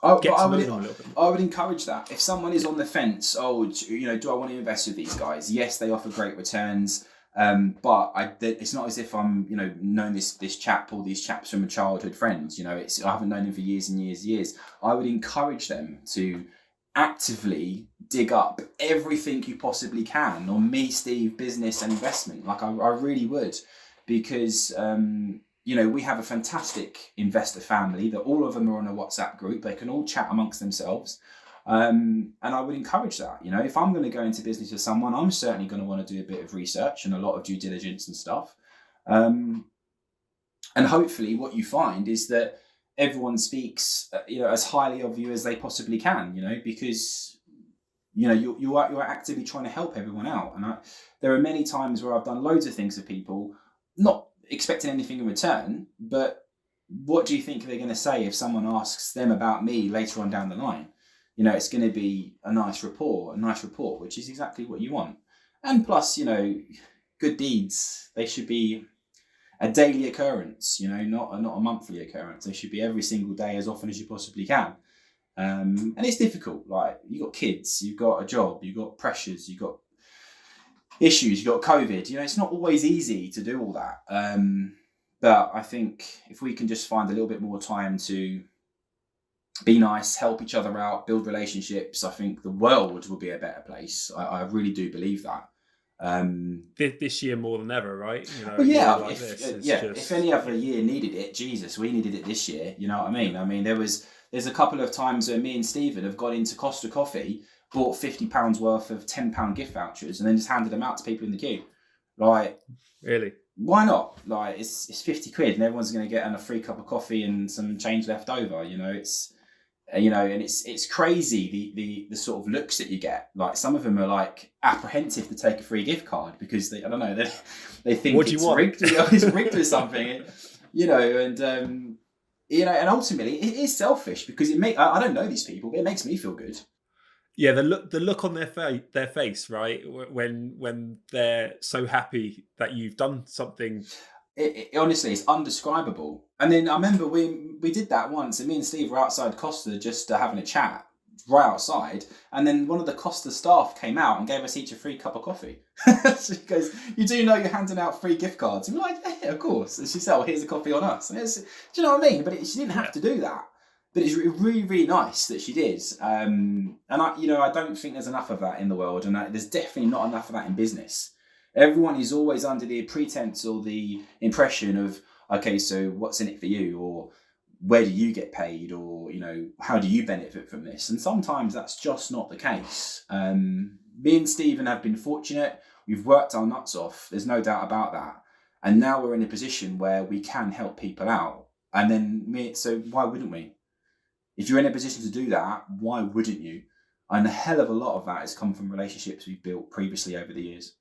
get to know them a little bit. I would encourage that. If someone is on the fence, you know, do I want to invest with these guys? Yes, they offer great returns. But it's not as if I'm, you know, known this chap or these chaps from a childhood friends. You know, I haven't known them for years and years and years. I would encourage them to actively dig up everything you possibly can on me, Steve, business and investment. Like I really would, because you know, we have a fantastic investor family that all of them are on a WhatsApp group. They can all chat amongst themselves. And I would encourage that. You know, if I'm going to go into business with someone, I'm certainly going to want to do a bit of research and a lot of due diligence and stuff. And hopefully what you find is that everyone speaks, you know, as highly of you as they possibly can, you know, because You know, you're actively trying to help everyone out. And there are many times where I've done loads of things for people, not expecting anything in return, but what do you think they're going to say if someone asks them about me later on down the line? You know, it's going to be a nice report, which is exactly what you want. And plus, you know, good deeds, they should be a daily occurrence, you know, not a monthly occurrence. They should be every single day, as often as you possibly can. And it's difficult. Like, you got kids, you've got a job, you've got pressures, you've got issues, you've got COVID. You know, it's not always easy to do all that. But I think if we can just find a little bit more time to be nice, help each other out, build relationships, I think the world will be a better place. I really do believe that. This year more than ever, right? You know, well, yeah, like if any other year needed it, Jesus, we needed it this year. You know what I mean? I mean, there's a couple of times where me and Stephen have gone into Costa Coffee, bought £50 worth of £10 gift vouchers, and then just handed them out to people in the queue. Like, really? Why not? Like, it's 50 quid, and everyone's going to get a free cup of coffee and some change left over. You know, it's, you know, and it's crazy the sort of looks that you get. Like, some of them are like apprehensive to take a free gift card because they think it's rigged. It's rigged with something, you know, and you know, and ultimately it is selfish because I don't know these people, but it makes me feel good. Yeah, the look on their face, right? When they're so happy that you've done something. It honestly, it's undescribable. And then I remember we did that once, and me and Steve were outside Costa just having a chat right outside, and then one of the Costa staff came out and gave us each a free cup of coffee. So he goes, "You do know you're handing out free gift cards?" And we're like, "Yeah, of course." And she said, "Oh, here's a coffee on us." And do you know what I mean? But she didn't have to do that. But it's really, really nice that she did. And I don't think there's enough of that in the world, and there's definitely not enough of that in business. Everyone is always under the pretense or the impression of, okay, so what's in it for you, or where do you get paid, or, you know, how do you benefit from this? And sometimes that's just not the case. Me and Stephen have been fortunate. We've worked our nuts off. There's no doubt about that. And now we're in a position where we can help people out. And then so why wouldn't we? If you're in a position to do that, why wouldn't you? And a hell of a lot of that has come from relationships we've built previously over the years.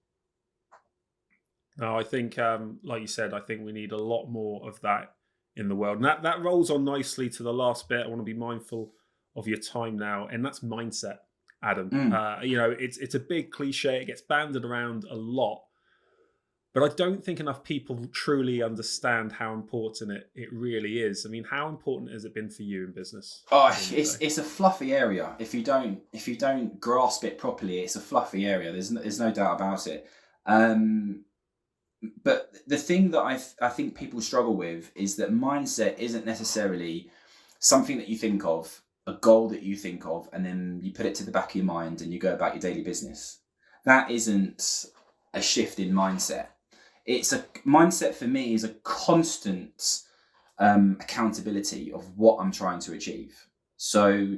No, I think, like you said, I think we need a lot more of that in the world. And that rolls on nicely to the last bit. I want to be mindful of your time now, and that's mindset, Adam. You know, it's a big cliche. It gets banded around a lot. But I don't think enough people truly understand how important it really is. I mean, how important has it been for you in business? Oh, it's a fluffy area. If you don't grasp it properly, it's a fluffy area. There's no doubt about it. But the thing that I think people struggle with is that mindset isn't necessarily something that you think of, a goal that you think of, and then you put it to the back of your mind and you go about your daily business. That isn't a shift in mindset. It's a mindset for me is a constant accountability of what I'm trying to achieve. So,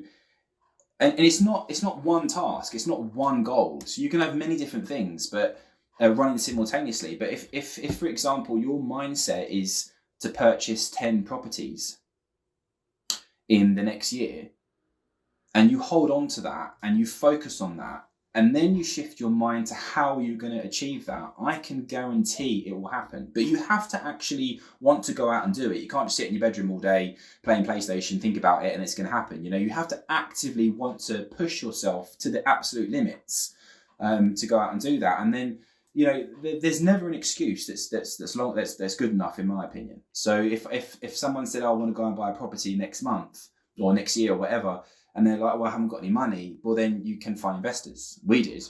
and it's not one task, it's not one goal. So you can have many different things, but running simultaneously. But if for example your mindset is to purchase 10 properties in the next year, and you hold on to that and you focus on that, and then you shift your mind to how you're going to achieve that, I can guarantee it will happen. But you have to actually want to go out and do it. You can't just sit in your bedroom all day playing PlayStation, think about it, and it's going to happen. You know, you have to actively want to push yourself to the absolute limits to go out and do that. And then, you know, there's never an excuse that's good enough, in my opinion. So if someone said, "Oh, I want to go and buy a property next month or next year or whatever," and they're like, "Well, I haven't got any money," well, then you can find investors. We did.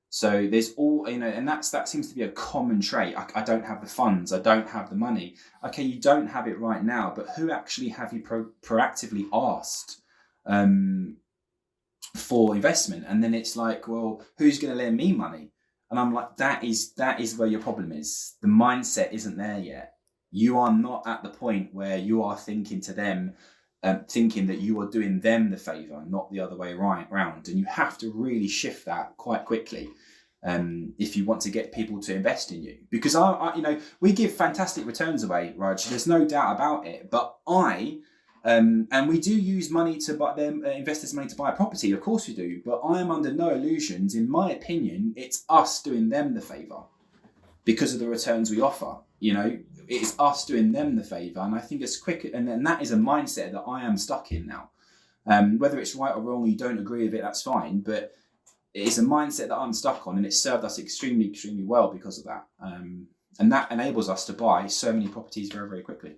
So there's all, you know, and that seems to be a common trait. I don't have the funds. I don't have the money. Okay, you don't have it right now, but who actually have you proactively asked for investment? And then it's like, well, who's going to lend me money? And I'm like, that is where your problem is. The mindset isn't there yet. You are not at the point where you are thinking to them, thinking that you are doing them the favor, not the other way around. And you have to really shift that quite quickly if you want to get people to invest in you. Because I we give fantastic returns away, Raj. There's no doubt about it. But I And we do use money to buy them, investors' money to buy a property. Of course we do. But I am under no illusions. In my opinion, it's us doing them the favour because of the returns we offer. You know, it's us doing them the favour. And I think it's quick. And that is a mindset that I am stuck in now. Whether it's right or wrong, you don't agree with it, that's fine. But it's a mindset that I'm stuck on, and it's served us extremely, extremely well because of that. And that enables us to buy so many properties very, very quickly.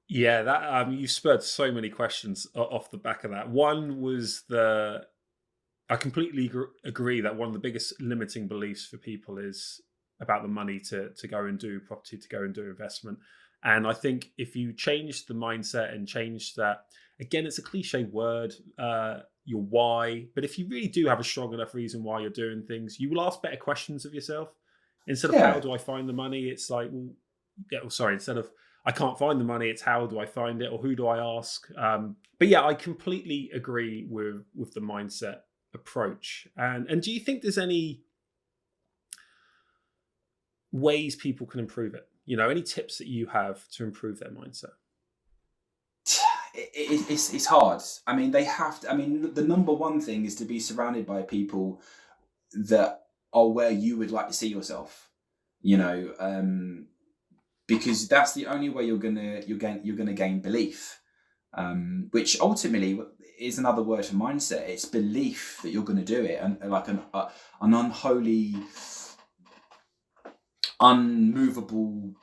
Yeah, that you spurred so many questions off the back of that. One was I completely agree that one of the biggest limiting beliefs for people is about the money to go and do property, to go and do investment. And I think if you change the mindset and change that, again, it's a cliche word, your why, but if you really do have a strong enough reason why you're doing things, you will ask better questions of yourself. Instead of how Yeah. do I find the money, it's like, well, yeah, sorry, instead of I can't find the money, it's how do I find it or who do I ask? But yeah, I completely agree with the mindset approach. And do you think there's any ways people can improve it? You know, any tips that you have to improve their mindset? It's hard. I mean, they have to. I mean, the number one thing is to be surrounded by people that are where you would like to see yourself. You know, because that's the only way you're gonna gain belief, which ultimately is another word for mindset. It's belief that you're going to do it, and like an unholy, unmovable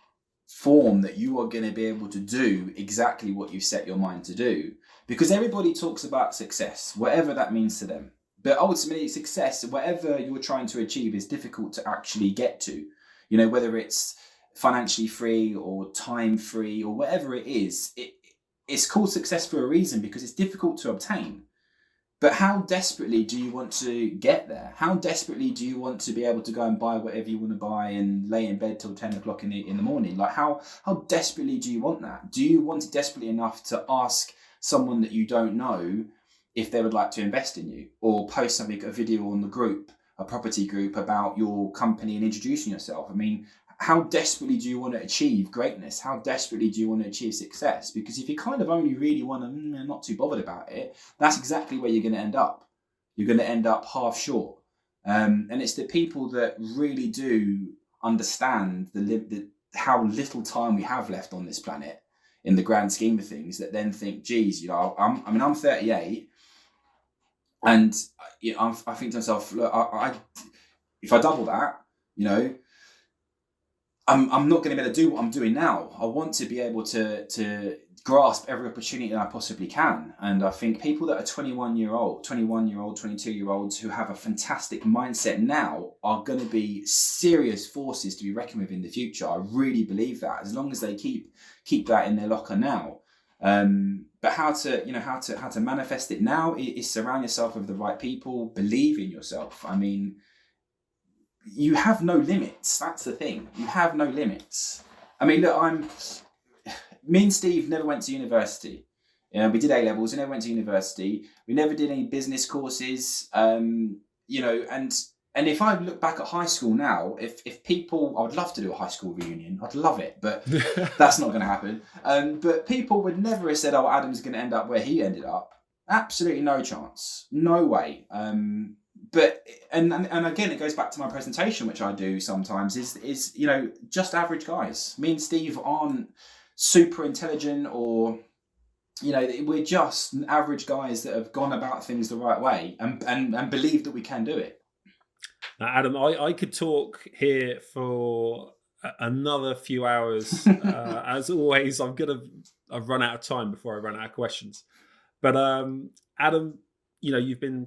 form that you are going to be able to do exactly what you set your mind to do. Because everybody talks about success, whatever that means to them. But ultimately, success, whatever you're trying to achieve, is difficult to actually get to. You know, whether it's financially free or time free or whatever it is, it's called success for a reason, because it's difficult to obtain. But how desperately do you want to get there? How desperately do you want to be able to go and buy whatever you want to buy and lay in bed till 10 o'clock in the morning? Like how desperately do you want that? Do you want it desperately enough to ask someone that you don't know if they would like to invest in you, or post something, a video on the group, a property group, about your company and introducing yourself? I mean, how desperately do you want to achieve greatness? How desperately do you want to achieve success? Because if you kind of only really want to, not too bothered about it, that's exactly where you're going to end up. You're going to end up half short. And it's the people that really do understand how little time we have left on this planet in the grand scheme of things, that then think, geez, you know, I'm 38, and you know, I think to myself, look, if I double that, you know, I'm not going to be able to do what I'm doing now. I want to be able to grasp every opportunity that I possibly can. And I think people that are 21-year-old, 22-year-olds who have a fantastic mindset now are going to be serious forces to be reckoned with in the future. I really believe that, as long as they keep that in their locker now. But how to manifest it now is surround yourself with the right people, believe in yourself. I mean, you have no limits. That's the thing. You have no limits. I mean, look, me and Steve never went to university. You know, we did A levels. We never went to university. We never did any business courses. You know, and if I look back at high school now, if people, I would love to do a high school reunion. I'd love it, but that's not going to happen. But people would never have said, "Oh, Adam's going to end up where he ended up." Absolutely no chance. No way. But and again, it goes back to my presentation, which I do sometimes, is you know, just average guys. Me and Steve aren't super intelligent, or you know, we're just average guys that have gone about things the right way and believe that we can do it. Now, Adam, I could talk here for another few hours. As always, I've run out of time before I run out of questions. But Adam, you know, you've been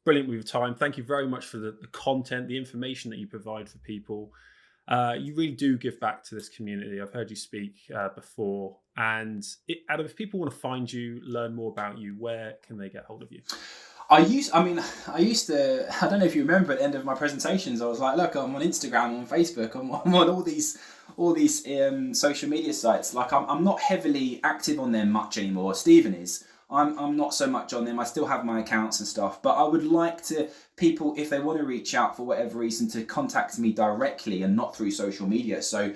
brilliant with your time. Thank you very much for the content, the information that you provide for people. You really do give back to this community. I've heard you speak before. And Adam, if people want to find you, learn more about you, where can they get hold of you? I used to, I don't know if you remember, at the end of my presentations, I was like, look, I'm on Instagram, on Facebook, I'm on all these social media sites. Like I'm not heavily active on them much anymore. Stephen is. I'm not so much on them. I still have my accounts and stuff, but I would like to people, if they want to reach out for whatever reason, to contact me directly and not through social media. So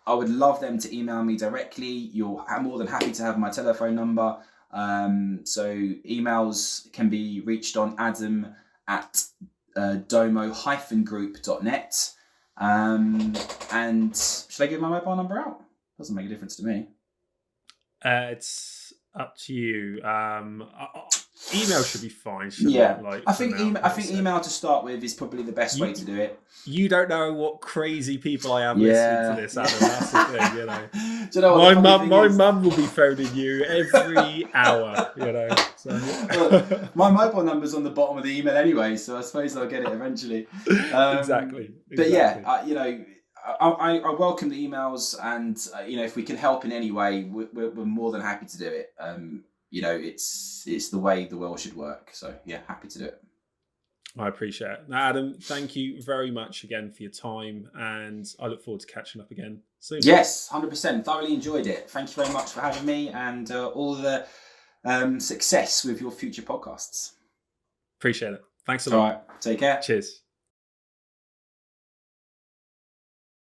I would love them to email me directly. I'm more than happy to have my telephone number. So emails can be reached on adam@domo-group.net. And should I give my mobile number out? Doesn't make a difference to me. It's up to you. Email should be fine. Yeah, like I think email to start with is probably the best way to do it. You don't know what crazy people I am listening to this, Adam. That's the thing, you know. Do you know what my mum will be phoning you every hour, you know. So. Well, my mobile number's on the bottom of the email anyway, so I suppose I'll get it eventually. Exactly. But yeah, you know, I welcome the emails, and you know, if we can help in any way, we're more than happy to do it. You know, it's the way the world should work. So yeah, happy to do it. I appreciate it. Now, Adam, thank you very much again for your time, and I look forward to catching up again soon. Yes, 100%. Thoroughly enjoyed it. Thank you very much for having me, and all the success with your future podcasts. Appreciate it. Thanks a lot. All right, take care. Cheers.